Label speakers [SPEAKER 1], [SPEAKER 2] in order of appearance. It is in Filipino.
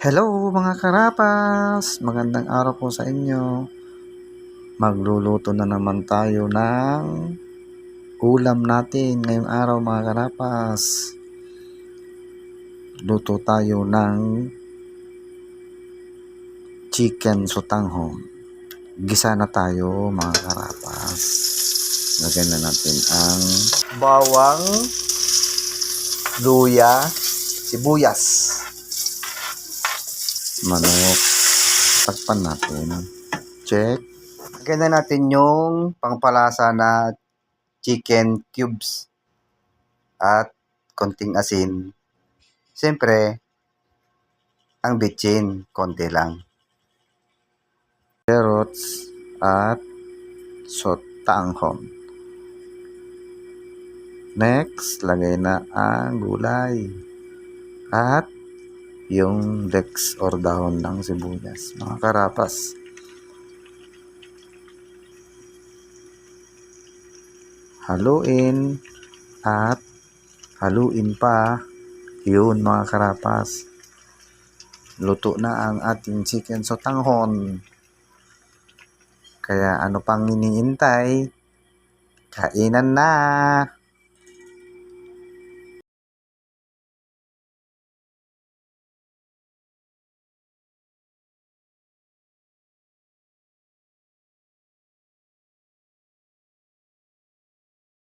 [SPEAKER 1] Hello mga karapas! Magandang araw po sa inyo. Magluluto na naman tayo ng ulam natin ngayong araw mga karapas. Luto tayo ng chicken sotanghon. Gisa na tayo mga karapas. Lagyan na natin ang bawang, luya, sibuyas, manok. Takpan natin. Check. Lagyan na natin yung pangpalasa na chicken cubes at konting asin. Siyempre, ang bitchin, konti lang. Carrots at sotanghon. Next, lagay na ang gulay at yung leeks or dahon ng sibuyas. Mga karapas. Haluin at haluin pa. Yun mga karapas. Luto na ang ating chicken sotanghon. Kaya ano pang iniintay? Kainan na!